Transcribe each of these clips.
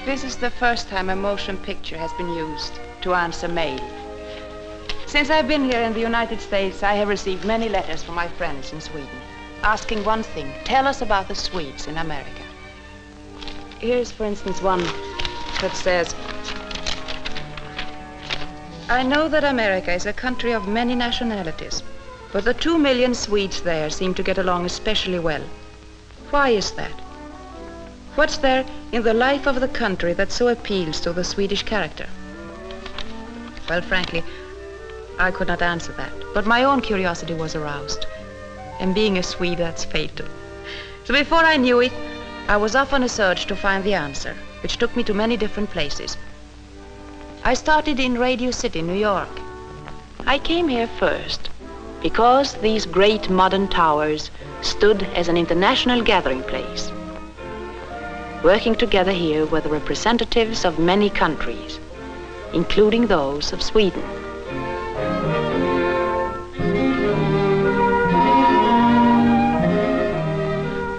This is the first time a motion picture has been used to answer mail. Since I've been here in the United States, I have received many letters from my friends in Sweden, asking one thing: tell us about the Swedes in America. Here's, for instance, one that says, I know that America is a country of many nationalities, but the 2 million Swedes there seem to get along especially well. Why is that? What's there in the life of the country that so appeals to the Swedish character? Well, frankly, I could not answer that, but my own curiosity was aroused. And being a Swede, that's fatal. So before I knew it, I was off on a search to find the answer, which took me to many different places. I started in Radio City, New York. I came here first because these great modern towers stood as an international gathering place. Working together here were the representatives of many countries, including those of Sweden.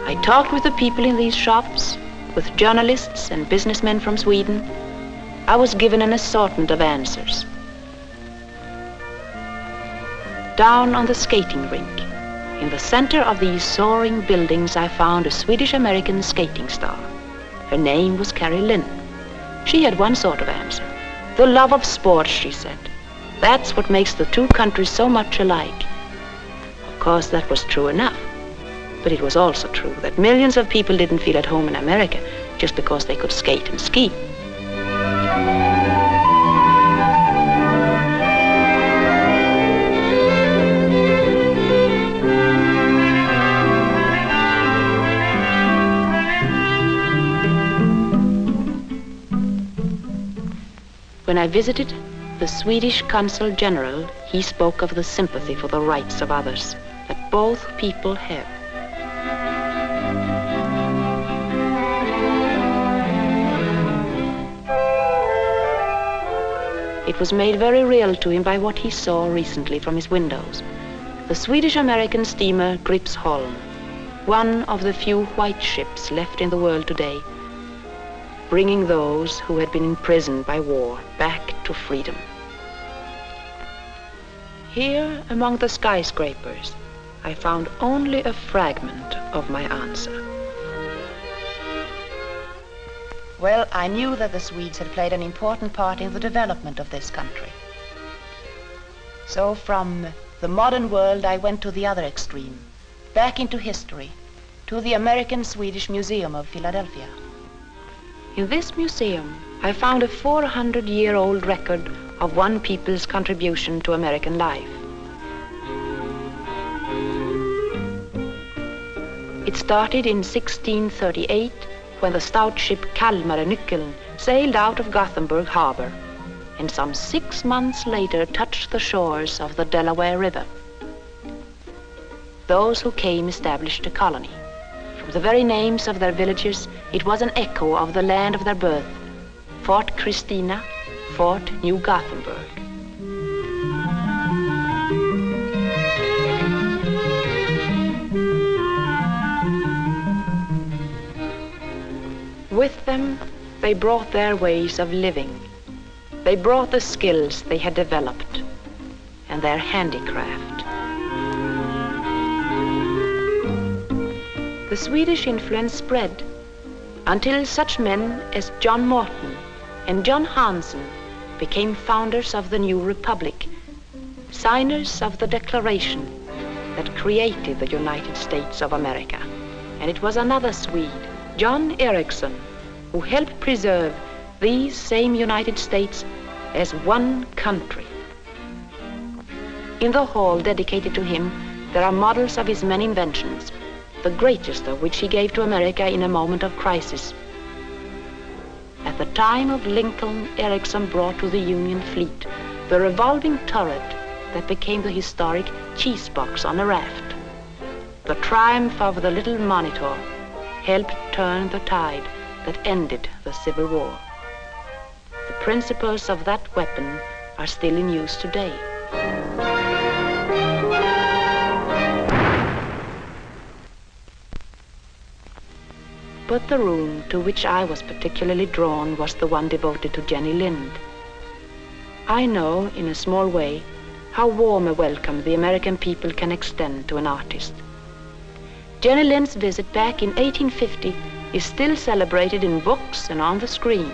I talked with the people in these shops, with journalists and businessmen from Sweden. I was given an assortment of answers. Down on the skating rink, in the center of these soaring buildings, I found a Swedish-American skating star. Her name was Carrie Lynn. She had one sort of answer. The love of sports, she said. That's what makes the two countries so much alike. Of course, that was true enough. But it was also true that millions of people didn't feel at home in America just because they could skate and ski. When I visited the Swedish Consul General, he spoke of the sympathy for the rights of others that both people have. It was made very real to him by what he saw recently from his windows. The Swedish-American steamer Gripsholm, one of the few white ships left in the world today, bringing those who had been imprisoned by war back to freedom. Here, among the skyscrapers, I found only a fragment of my answer. Well, I knew that the Swedes had played an important part in the development of this country. So from the modern world, I went to the other extreme, back into history, to the American-Swedish Museum of Philadelphia. In this museum, I found a 400-year-old record of one people's contribution to American life. It started in 1638 when the stout ship Kalmarnyckeln sailed out of Gothenburg harbor and some 6 months later touched the shores of the Delaware River. Those who came established a colony. From the very names of their villages, it was an echo of the land of their birth, Fort Christina, Fort New Gothenburg. With them, they brought their ways of living. They brought the skills they had developed and their handicraft. The Swedish influence spread until such men as John Morton and John Hansen became founders of the new republic, signers of the Declaration that created the United States of America. And it was another Swede, John Ericsson, who helped preserve these same United States as one country. In the hall dedicated to him, there are models of his many inventions, the greatest of which he gave to America in a moment of crisis. At the time of Lincoln, Ericsson brought to the Union fleet the revolving turret that became the historic cheese box on a raft. The triumph of the little Monitor helped turn the tide that ended the Civil War. The principles of that weapon are still in use today. But the room to which I was particularly drawn was the one devoted to Jenny Lind. I know, in a small way, how warm a welcome the American people can extend to an artist. Jenny Lind's visit back in 1850 is still celebrated in books and on the screen.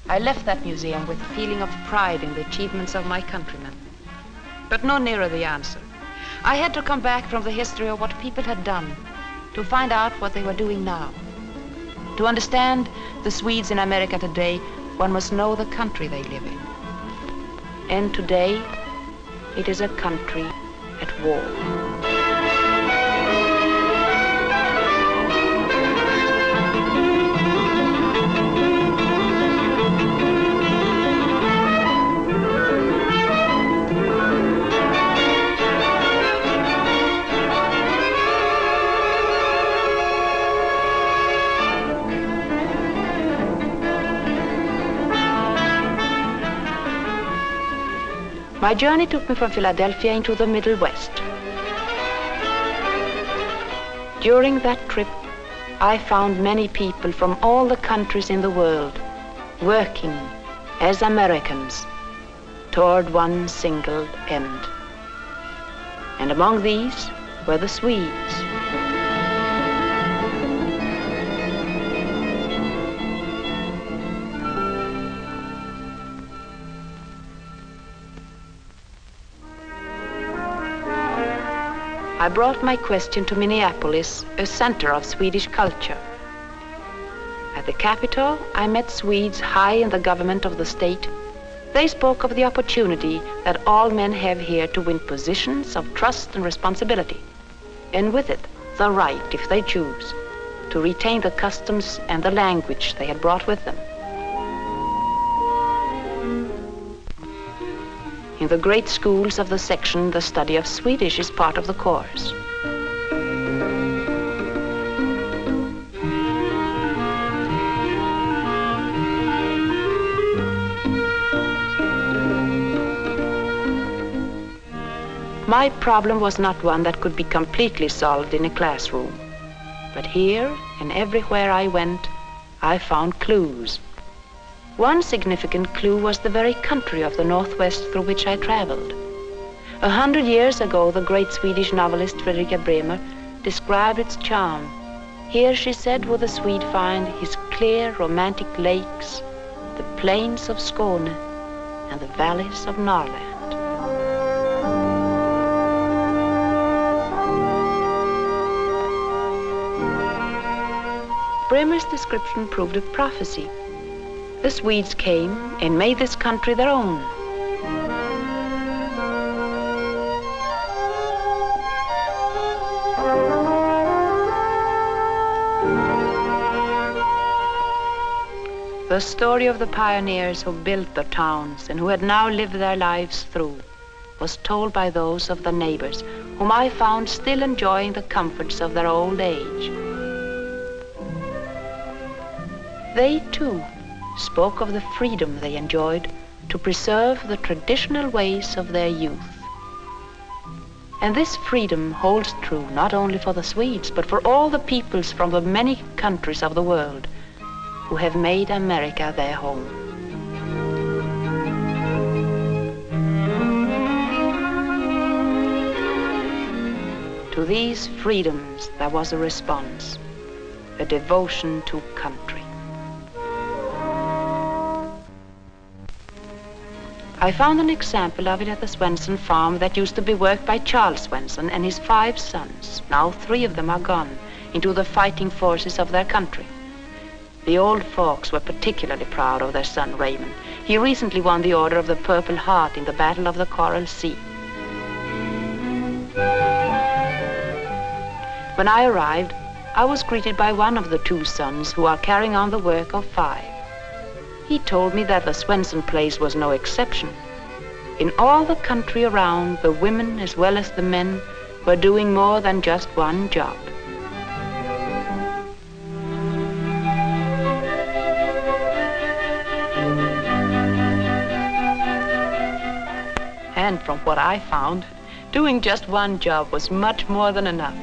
I left that museum with a feeling of pride in the achievements of my countrymen, but no nearer the answer. I had to come back from the history of what people had done to find out what they were doing now. To understand the Swedes in America today, one must know the country they live in. And today, it is a country at war. My journey took me from Philadelphia into the Middle West. During that trip, I found many people from all the countries in the world working as Americans toward one single end. And among these were the Swedes. I brought my question to Minneapolis, a center of Swedish culture. At the capital, I met Swedes high in the government of the state. They spoke of the opportunity that all men have here to win positions of trust and responsibility, and with it, the right, if they choose, to retain the customs and the language they had brought with them. In the great schools of the section, the study of Swedish is part of the course. My problem was not one that could be completely solved in a classroom. But here and everywhere I went, I found clues. One significant clue was the very country of the Northwest through which I traveled. 100 years ago, the great Swedish novelist Ingrid Bergman described its charm. Here, she said, would the Swede find his clear, romantic lakes, the plains of Skåne, and the valleys of Norrland. Bremer's description proved a prophecy. The Swedes came and made this country their own. The story of the pioneers who built the towns and who had now lived their lives through was told by those of the neighbors whom I found still enjoying the comforts of their old age. They, too, spoke of the freedom they enjoyed to preserve the traditional ways of their youth. And this freedom holds true not only for the Swedes, but for all the peoples from the many countries of the world who have made America their home. To these freedoms there was a response, a devotion to country. I found an example of it at the Swenson farm that used to be worked by Charles Swenson and his 5 sons. Now 3 of them are gone into the fighting forces of their country. The old folks were particularly proud of their son Raymond. He recently won the Order of the Purple Heart in the Battle of the Coral Sea. When I arrived, I was greeted by one of the 2 sons who are carrying on the work of 5. He told me that the Swenson place was no exception. In all the country around, the women as well as the men were doing more than just one job. And from what I found, doing just one job was much more than enough.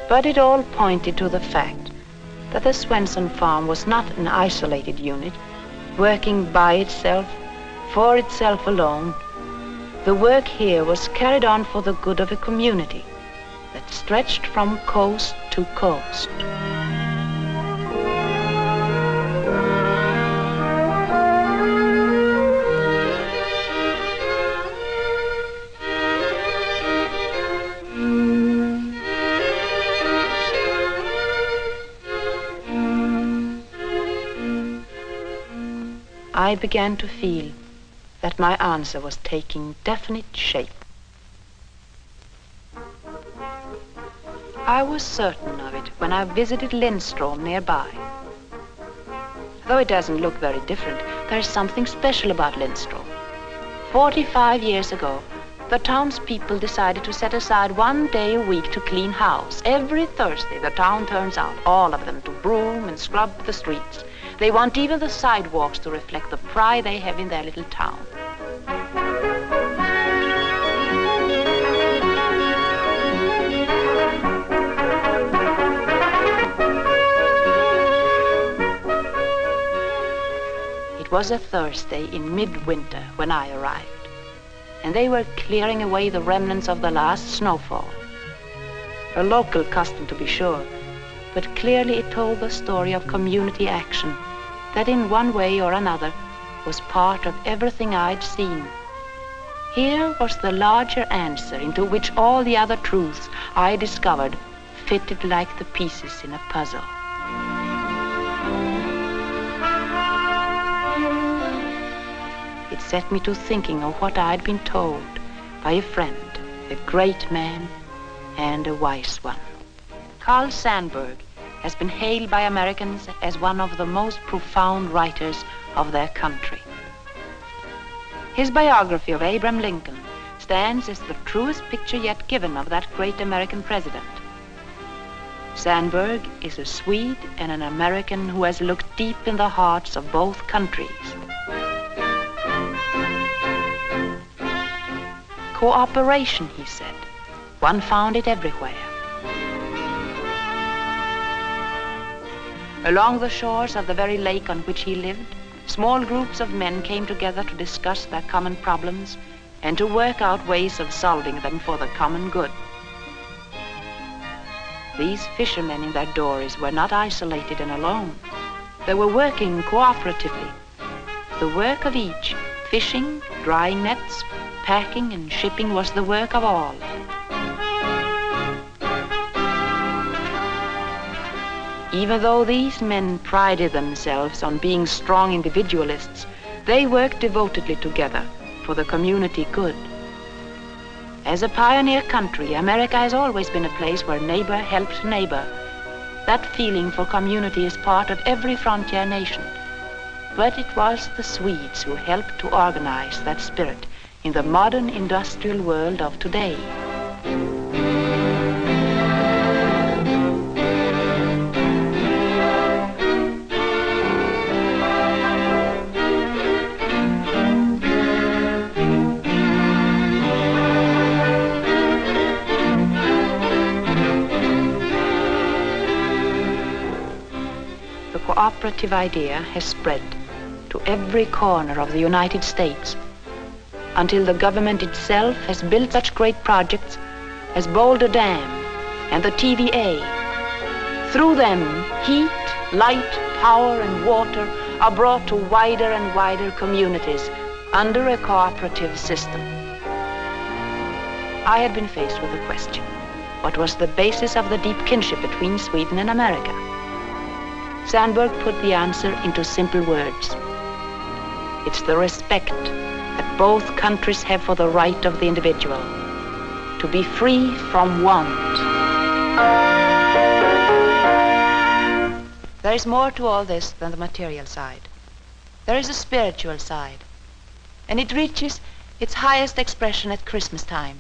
But it all pointed to the fact that the Swenson farm was not an isolated unit, working by itself, for itself alone. The work here was carried on for the good of a community that stretched from coast to coast. I began to feel that my answer was taking definite shape. I was certain of it when I visited Lindstrom nearby. Though it doesn't look very different, there's something special about Lindstrom. 45 years ago, the townspeople decided to set aside 1 day a week to clean house. Every Thursday, the town turns out, all of them, to broom and scrub the streets. They want even the sidewalks to reflect the pride they have in their little town. It was a Thursday in midwinter when I arrived, and they were clearing away the remnants of the last snowfall. A local custom, to be sure, but clearly it told the story of community action that in one way or another was part of everything I'd seen. Here was the larger answer into which all the other truths I discovered fitted like the pieces in a puzzle. It set me to thinking of what I'd been told by a friend, a great man and a wise one. Carl Sandburg has been hailed by Americans as one of the most profound writers of their country. His biography of Abraham Lincoln stands as the truest picture yet given of that great American president. Sandburg is a Swede and an American who has looked deep in the hearts of both countries. Cooperation, he said. One found it everywhere. Along the shores of the very lake on which he lived, small groups of men came together to discuss their common problems and to work out ways of solving them for the common good. These fishermen in their dories were not isolated and alone. They were working cooperatively. The work of each, fishing, drying nets, packing and shipping, was the work of all. Even though these men prided themselves on being strong individualists, they worked devotedly together for the community good. As a pioneer country, America has always been a place where neighbor helped neighbor. That feeling for community is part of every frontier nation. But it was the Swedes who helped to organize that spirit in the modern industrial world of today. The cooperative idea has spread to every corner of the United States, until the government itself has built such great projects as Boulder Dam and the TVA. Through them, heat, light, power, and water are brought to wider and wider communities under a cooperative system. I had been faced with a question. What was the basis of the deep kinship between Sweden and America? Sandburg put the answer into simple words. It's the respect that both countries have for the right of the individual to be free from want. There is more to all this than the material side. There is a spiritual side, and it reaches its highest expression at Christmas time.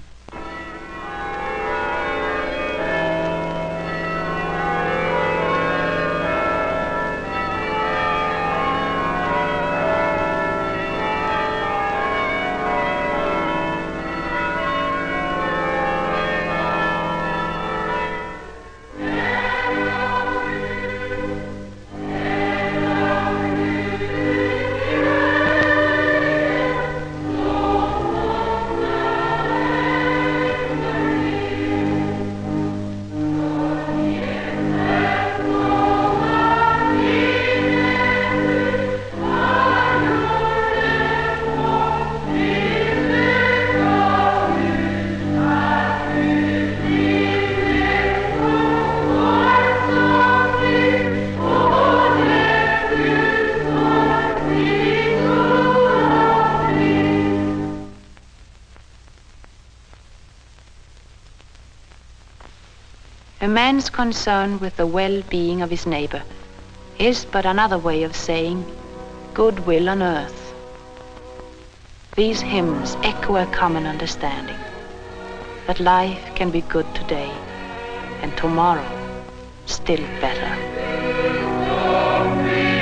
A man's concern with the well-being of his neighbor is but another way of saying goodwill on earth. These hymns echo a common understanding that life can be good today and tomorrow still better.